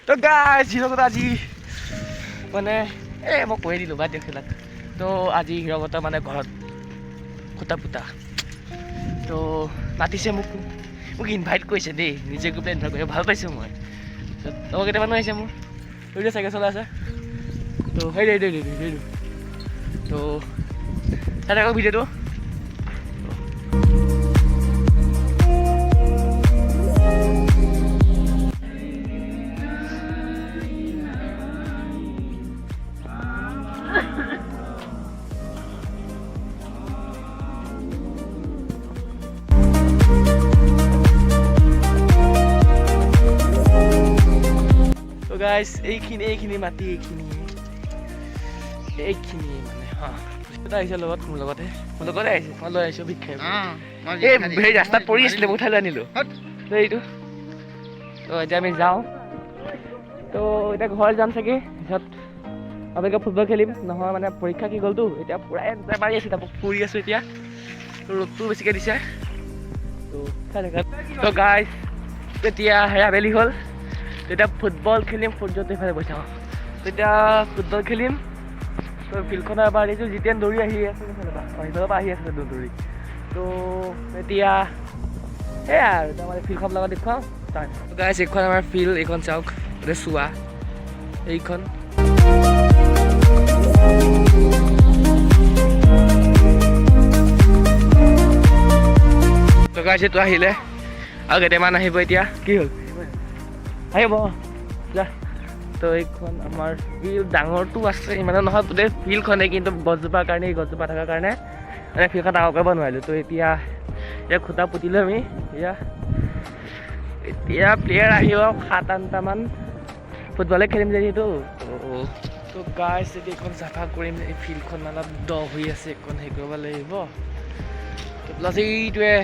তো গাইজ হিৰকত আজি মানে মই কৈ দিলোঁ বাদ দিয়ক সেইবিলাক। তো আজি হিৰকত মানে ঘৰত খুটা পুতা তো মাতিছে মোক ইনভাইট কৰিছে দেই, নিজে গৈ পেলাই ইনভাইট কৰিছে, ভাল পাইছোঁ মই। লগৰ কেইটামানো আহিছে মোৰ, সেইটো চাইকেল চলাই আছে। তো সেইটো তো চাই থাকক ভিডিঅ'টো। গাইজ এইখিনি মাটি এইখিনি মানে এটা আহিছে লগত, মোৰ লগতে আহিছে, মই লৈ আহিছোঁ ভিক্ষা। এই ৰাস্তাত পৰি আছিলে, মই উঠাই লৈ আনিলোঁ এইটো। তো এতিয়া আমি যাওঁ, তো এতিয়া ঘৰ যাম চাগে, পিছত আপোনালোকে ফুটবল খেলিম নহয়, মানে পৰীক্ষা কি গ'লতো, এতিয়া পূৰা এনজয় মাৰি আছোঁ, তাপা ফুৰি আছোঁ এতিয়া। তো ৰ'দটো বেছিকৈ দিছে, তো চাই থাকা। তো গাইজ এতিয়া আবেলি হ'ল, তেতিয়া ফুটবল খেলিম, সূৰ্যটো এইফালে বৈ চাওঁ। তেতিয়া ফুটবল খেলিম, তো ফিল্ডখনৰ এবাৰ আহিছোঁ, জিতেন দৌৰি আহি আছে সেইফালৰ পৰা আহি আছে দৌৰি। তো এতিয়া সেয়াই আৰু এতিয়া মানে ফিল্ডখন লগত দেখুৱাওঁ। গাইজ এইখন আমাৰ ফিল্ড, এইখন চাওক, এতিয়া চোৱা এইখন। তো গাইজ এইটো আহিলে আৰু কেইটামান আহিব, এতিয়া কি হ'ল আহিব যা। তো এইখন আমাৰ ফিল্ড, ডাঙৰটো আছে ইমানো নহয় গোটেই ফিল্ডখনেই, কিন্তু গছজোপাৰ কাৰণে, গছজোপা থকাৰ কাৰণে মানে ফিল্ডখন ডাঙৰ কৰিব নোৱাৰিলোঁ। তো এতিয়া খুটা পুতিলোঁ আমি, এতিয়া প্লেয়াৰ আহিব 7-8টামান, ফুটবলে খেলিম যিহেতু। তো গাইজ এতিয়া এইখন চাফা কৰিম, এই ফিল্ডখন অলপ দ হৈ আছে, এইখন হেৰি কৰিব লাগিব। তো প্লাছ এইটোৱে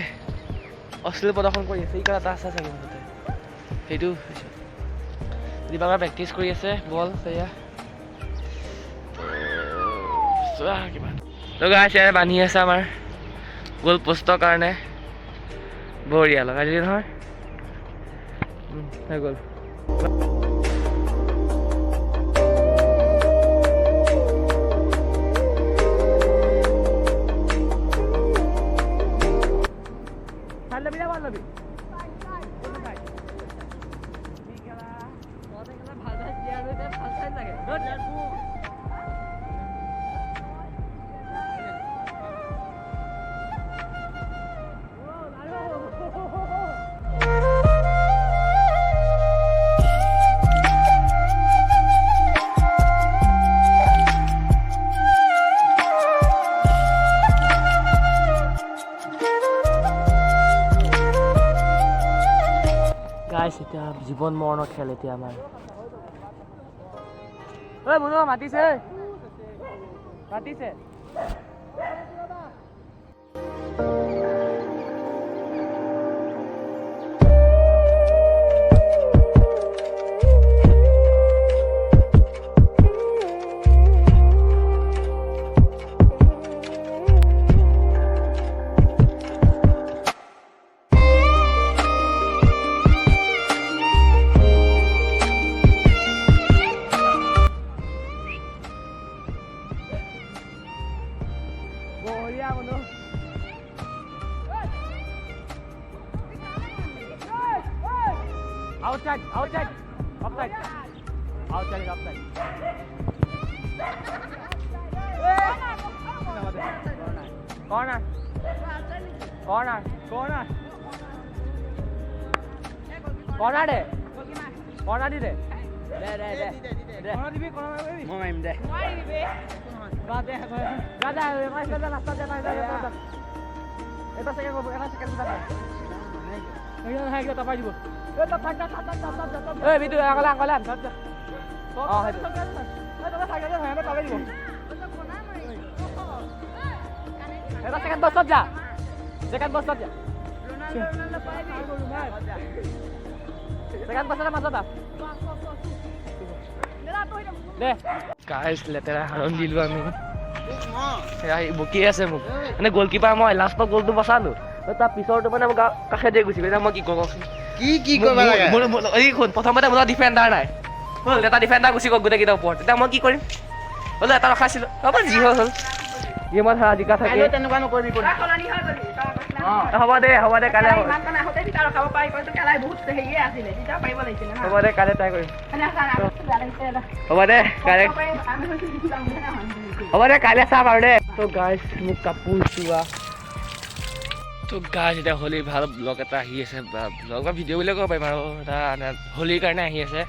অশ্লীল প্ৰদৰ্শন কৰি আছে, এইখন এটা আছে চাগে মুঠতে, সেইটো দিবাৰ প্ৰেক্টিচ কৰি আছে বল সেয়া কিবা। তো গাইজ ইয়াত বান্ধি আছে আমাৰ গ'ল পোষ্টৰ কাৰণে, বঢ়িয়া লগাই দিলি নহয়, হৈ গ'ল। গাইজ এতিয়া জীৱন মৰণৰ খেল এতিয়া আমাৰ। ঐ মুনো মাতিছে। Outside. Offside. Corner. deh. Corner di deh. Deh. Mau main deh. Gada. Itu saya ngomong, Ayo kita apa juga? Itu angkalan. Oh, itu. Second boss saja. Second boss masuk dah. Deh. Guys, লেতেৰা হাৰণ দিলোঁ আমি। বকি আছে মোক, মানে goalkeeper মই লাষ্টৰ গ'লটো বচালোঁ, তাৰ পিছৰটো মানে মোক কাষে দিয়ে গুচি গ'ল। মই কি কৰোঁ? কি কৰিব লাগে? প্ৰথমতে মোৰ ডিফেণ্ডাৰ নাই, হ'ল এটা ডিফেণ্ডাৰ গুচি গ'ল গোটেইকেইটাৰ ওপৰত তেতিয়া মই কি কৰিম হ'লেও এটা ৰখাইছিলোঁ হ'ব যি হ'ল গেমত হাৰা জিকা থাকে তেনেকুৱা নকৰিবি হ'ব দে কাইলৈ হ'ব দে কাইলৈ ট্ৰাই কৰিম হ'ব দে কাইলৈ চাম আৰু দে তো গাইজ মোক কাপোৰ চোৱা তো গাইজ এতিয়া হোলী ভাল ব্লগ এটা আহি আছে ব্লগ বা ভিডিঅ' বুলিয়ে ক'ব পাৰিম আৰু এটা হোলীৰ কাৰণে আহি আছে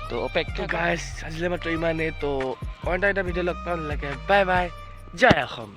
তো অপেক্ষা গাইজ আজিলৈ মাত্ৰ ইমানেই তো অন্য এটা ভিডিঅ' লগ পাম লাগে বাই বাই জয় অসম